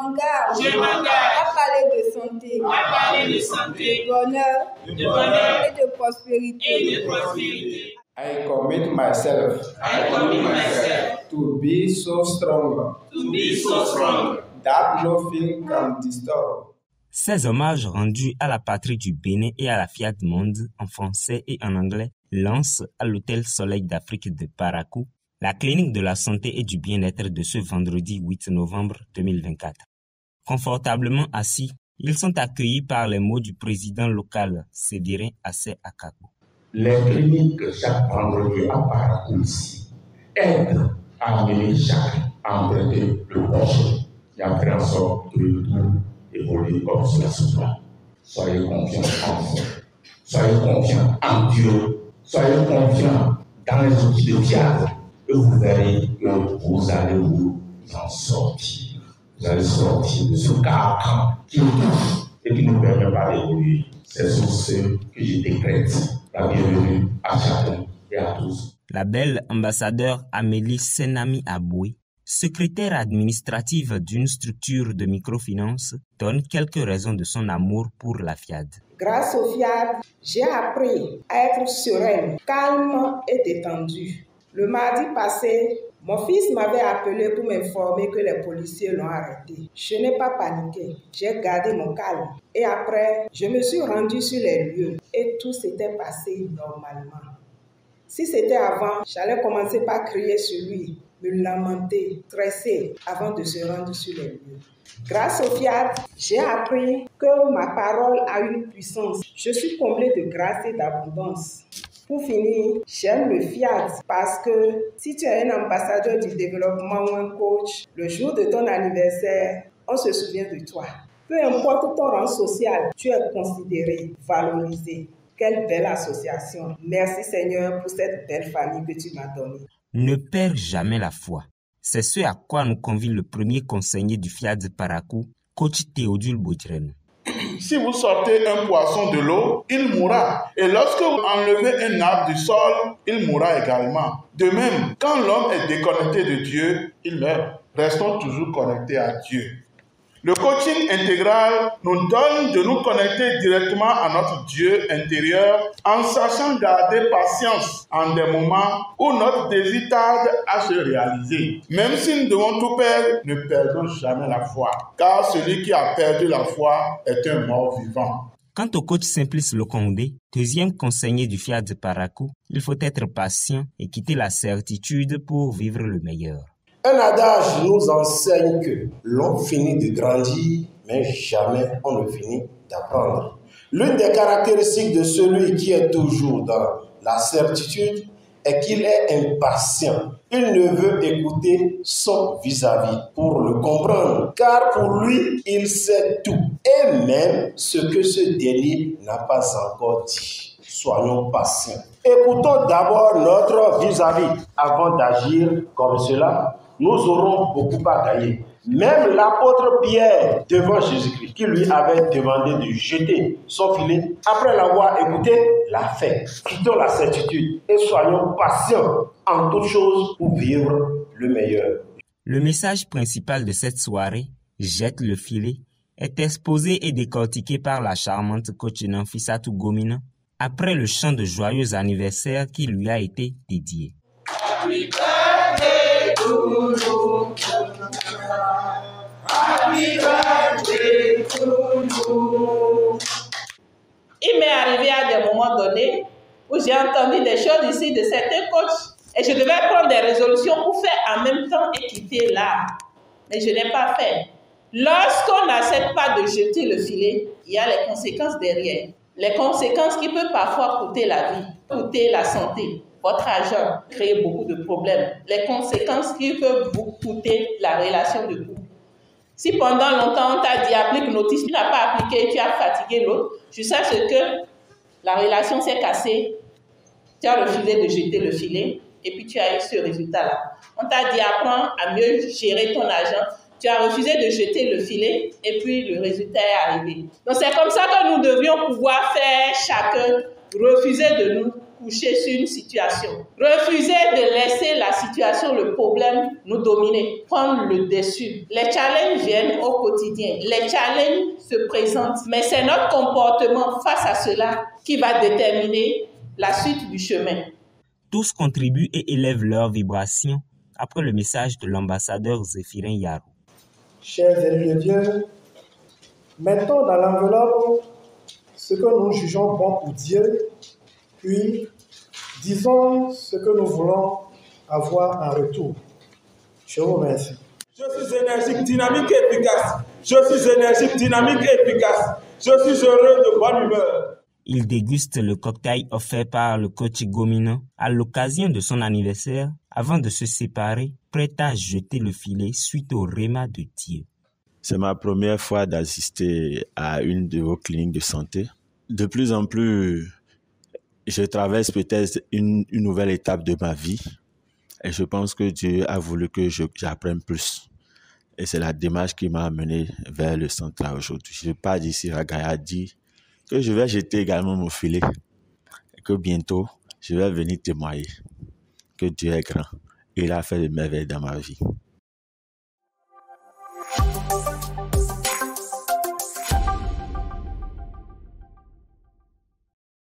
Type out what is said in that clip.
m'engage à parler de santé, de bonheur et de prospérité. I commit myself to be so strong that nothing can disturb. Ces hommages rendus à la patrie du Bénin et à la Fiat Monde en français et en anglais lancent à l'Hôtel Soleil d'Afrique de Parakou la clinique de la santé et du bien-être de ce vendredi 8 novembre 2024. Confortablement assis, ils sont accueillis par les mots du président local, Sédirin Assé Akakou. Les cliniques chaque vendredi à Parakou ici aident à amener chacun à emprunter le projet et à faire en sorte que le tout évolue comme cela se doit. Soyez confiants en vous, soyez confiants en Dieu, soyez confiants dans les outils de diable et vous verrez que vous allez vous en sortir. Vous allez sortir de ce carcan qui nous touche et qui ne nous permet pas d'évoluer. C'est sur ce que je décrète la bienvenue à chacun et à tous. La belle ambassadeur Amélie Senami Aboué, secrétaire administrative d'une structure de microfinance, donne quelques raisons de son amour pour la FIAD. Grâce au FIAD, j'ai appris à être sereine, calme et détendue. Le mardi passé, mon fils m'avait appelé pour m'informer que les policiers l'ont arrêté. Je n'ai pas paniqué, j'ai gardé mon calme. Et après, je me suis rendue sur les lieux et tout s'était passé normalement. Si c'était avant, j'allais commencer par crier sur lui, me lamenter, stresser avant de se rendre sur les lieux. Grâce au FIAD, j'ai appris que ma parole a une puissance. Je suis comblée de grâce et d'abondance. Pour finir, j'aime le FIAD parce que si tu es un ambassadeur du développement ou un coach, le jour de ton anniversaire, on se souvient de toi. Peu importe ton rang social, tu es considéré, valorisé. Quelle belle association. Merci Seigneur pour cette belle famille que tu m'as donnée. Ne perds jamais la foi. C'est ce à quoi nous convie le premier conseiller du FIAD Parakou, coach Théodule Boudren. Si vous sortez un poisson de l'eau, il mourra. Et lorsque vous enlevez un arbre du sol, il mourra également. De même, quand l'homme est déconnecté de Dieu, il meurt. Restons toujours connectés à Dieu. Le coaching intégral nous donne de nous connecter directement à notre Dieu intérieur en sachant garder patience en des moments où notre désir tarde à se réaliser. Même si nous devons tout perdre, ne perdons jamais la foi, car celui qui a perdu la foi est un mort vivant. Quant au coach Simplice Lokondé, deuxième conseiller du FIAD Parakou, il faut être patient et quitter la certitude pour vivre le meilleur. Un adage nous enseigne que l'on finit de grandir, mais jamais on ne finit d'apprendre. L'une des caractéristiques de celui qui est toujours dans la certitude est qu'il est impatient. Il ne veut écouter son vis-à-vis pour le comprendre, car pour lui, il sait tout, et même ce que ce dernier n'a pas encore dit. Soyons patients. Écoutons d'abord notre vis-à-vis avant d'agir comme cela. Nous aurons beaucoup à gagner. Même l'apôtre Pierre, devant Jésus-Christ, qui lui avait demandé de jeter son filet, après l'avoir écouté, l'a fait. Quittons la certitude et soyons patients en toutes choses pour vivre le meilleur. Le message principal de cette soirée, jette le filet, est exposé et décortiqué par la charmante coach Nanfisatou Gomina après le chant de joyeux anniversaire qui lui a été dédié. Happy birthday to you. Happy birthday to you. Il m'est arrivé à des moments donnés où j'ai entendu des choses ici de certains coachs et je devais prendre des résolutions pour faire en même temps et quitter l'art. Mais je n'ai pas fait. Lorsqu'on n'accepte pas de jeter le filet, il y a les conséquences derrière. Les conséquences qui peuvent parfois coûter la vie, coûter la santé, votre argent, créer beaucoup de problèmes. Les conséquences qui peuvent vous coûter la relation de couple. Si pendant longtemps on t'a dit applique notice, tu n'as pas appliqué, tu as fatigué l'autre, je sais que la relation s'est cassée, tu as refusé de jeter le filet et puis tu as eu ce résultat-là. On t'a dit apprends à mieux gérer ton argent. Tu as refusé de jeter le filet et puis le résultat est arrivé. Donc c'est comme ça que nous devrions pouvoir faire chacun, refuser de nous coucher sur une situation. Refuser de laisser la situation, le problème nous dominer, prendre le dessus. Les challenges viennent au quotidien, les challenges se présentent, mais c'est notre comportement face à cela qui va déterminer la suite du chemin. Tous contribuent et élèvent leurs vibrations après le message de l'ambassadeur Zéphirin Yaro. Chers élus de Dieu, mettons dans l'enveloppe ce que nous jugeons bon pour Dieu, puis disons ce que nous voulons avoir en retour. Je vous remercie. Je suis énergique, dynamique et efficace. Je suis énergique, dynamique et efficace. Je suis heureux de bonne humeur. Il déguste le cocktail offert par le coach Gomino à l'occasion de son anniversaire avant de se séparer, prêt à jeter le filet suite au réma de Dieu. C'est ma première fois d'assister à une de vos cliniques de santé. De plus en plus, je traverse peut-être une nouvelle étape de ma vie et je pense que Dieu a voulu que j'apprenne plus. Et c'est la démarche qui m'a amené vers le centre là aujourd'hui. Je pars d'ici, Ragaya dit que je vais jeter également mon filet et que bientôt, je vais venir témoigner que Dieu est grand et il a fait des merveilles dans ma vie.